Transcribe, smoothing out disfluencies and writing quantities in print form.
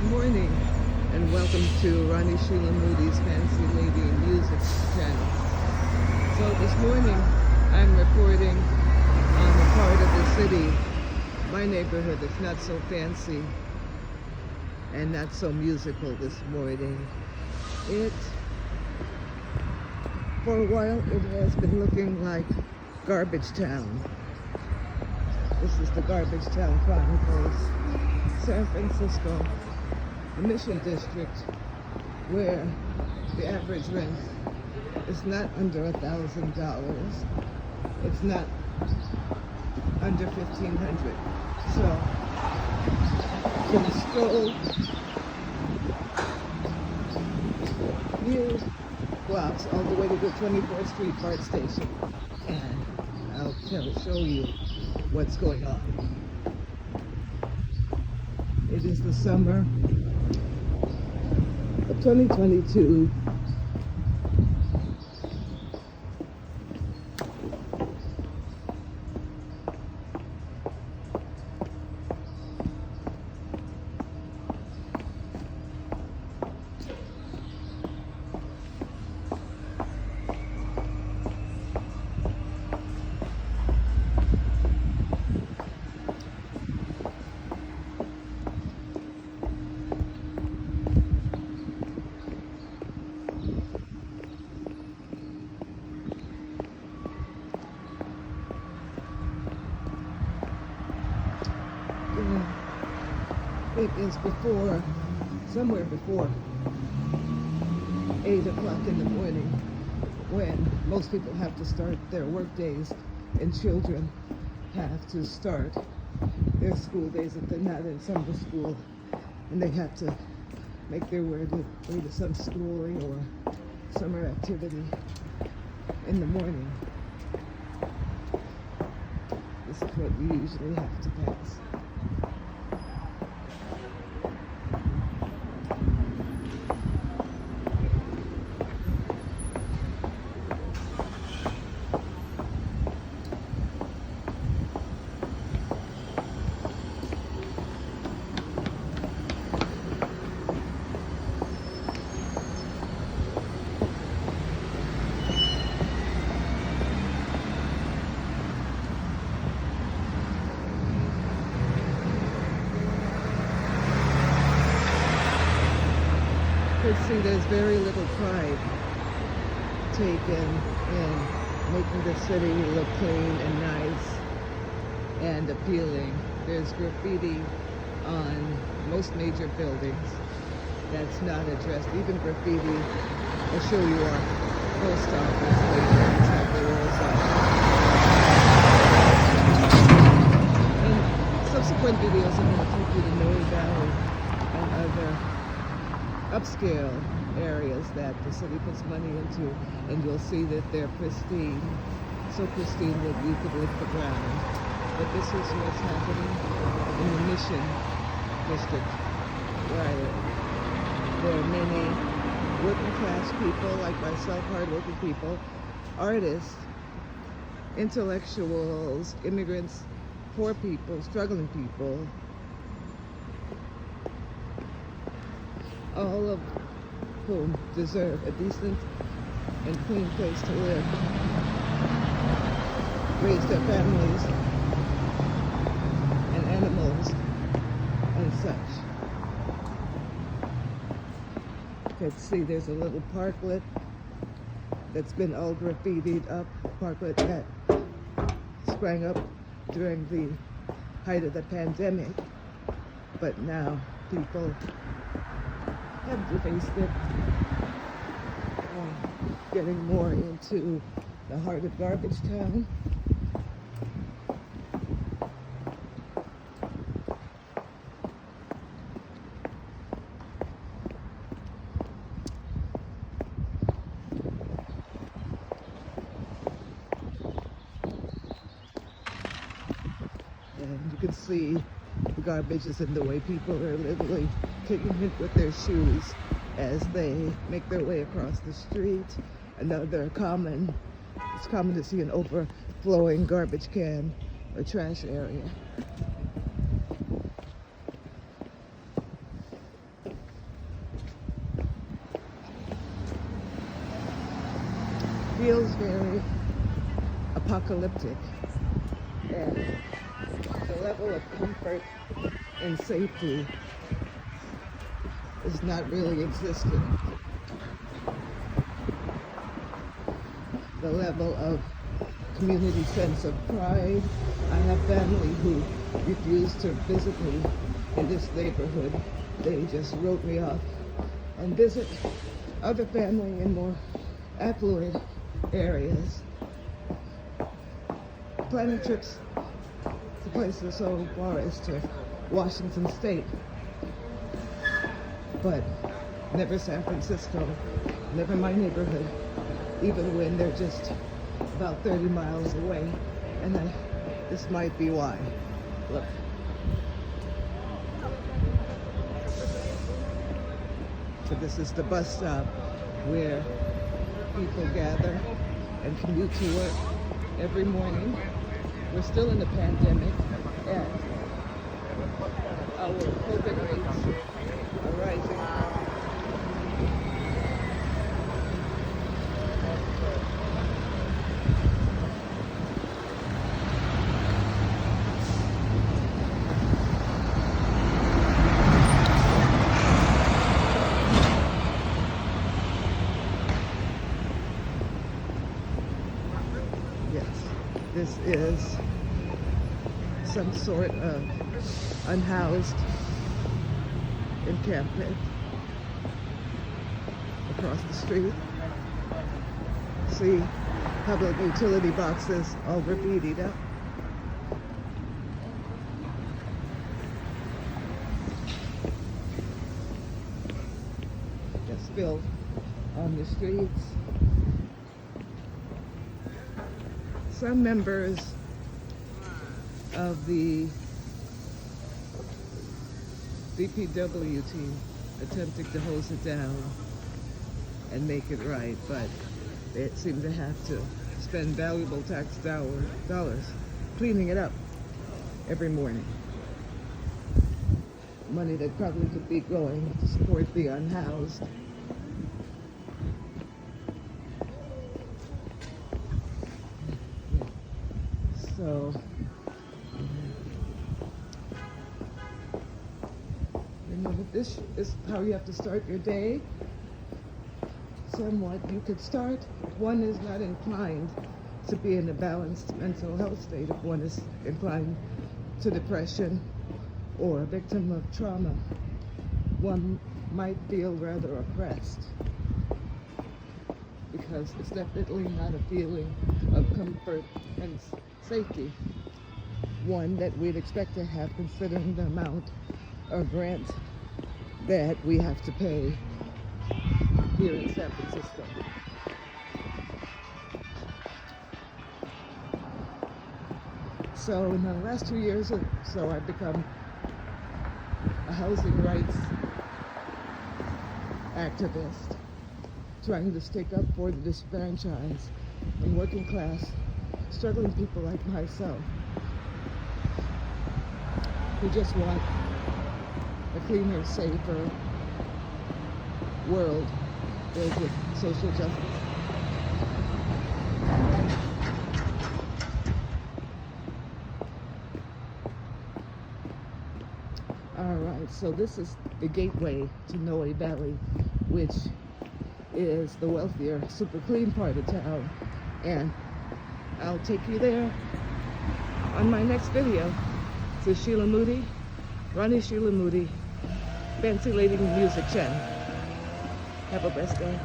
morning, and welcome to Rani, Shelah, Moody's Fancy Lady Music channel. So this morning, I'm reporting on the part of the city, my neighborhood, that's not so fancy and not so musical this morning. For a while, it has been looking like Garbage Town. This is the Garbage Town Chronicles, San Francisco, the Mission District, where the average rent is not under $1,000. It's not under $1,500. So, you can stroll few blocks all the way to the 24th Street BART station, and I'll show you what's going on. It is the summer of 2022. It is somewhere before 8 o'clock in the morning, when most people have to start their work days and children have to start their school days if they're not in summer school, and they have to make their way to some schooling or summer activity in the morning. This is what we usually have to pass. See, there's very little pride taken in making the city look clean and nice and appealing. There's graffiti on most major buildings that's not addressed. Even graffiti, I'll show you our post office later. It's have the walls up. In subsequent videos, I'm going to take you to Moody Valley and other upscale areas that the city puts money into, and you'll see that they're pristine, so pristine that you could lick the ground. But this is what's happening in the Mission District, where there are many working class people like myself, hardworking people, artists, intellectuals, immigrants, poor people, struggling people, all of whom deserve a decent and clean place to live, raise their families and animals and such. You can see there's a little parklet that's been all graffitied up, parklet that sprang up during the height of the pandemic, but now people have defaced it, getting more into the heart of Garbage Town. And you can see the garbage is in the way. People are literally kicking it with their shoes as they make their way across the street. It's common to see an overflowing garbage can or trash area. apocalyptic, and the level of comfort and safety is not really existing. The level of community sense of pride. I have family who refused to visit me in this neighborhood. They just wrote me off and visit other family in more affluent areas. Planning trips to places so far as to Washington State, but never San Francisco, never my neighborhood, even when they're just about 30 miles away. And this might be why. Look. So this is the bus stop where people gather and commute to work every morning. We're still in the pandemic, and our COVID rates are rising. This is some sort of unhoused encampment across the street. See public utility boxes all graffitied up. Just spilled on the streets. Some members of the DPW team attempting to hose it down and make it right, but they seem to have to spend valuable tax dollars cleaning it up every morning. Money that probably could be going to support the unhoused. So, you know, this is how you have to start your day. Somewhat, you could start if one is not inclined to be in a balanced mental health state, if one is inclined to depression or a victim of trauma. One might feel rather oppressed, because it's definitely not a feeling of comfort and safety, one that we'd expect to have considering the amount of rent that we have to pay here in San Francisco. So in the last 2 years or so, I've become a housing rights activist, trying to stick up for the disenfranchised and working class, struggling people like myself who just want a cleaner, safer world filled with social justice. All right, so this is the gateway to Noe Valley, which is the wealthier, super clean part of town, and I'll take you there on my next video. This is Shelah Moody, Rani Shelah Moody, Fancy Lady Music Channel. Have a blessed day.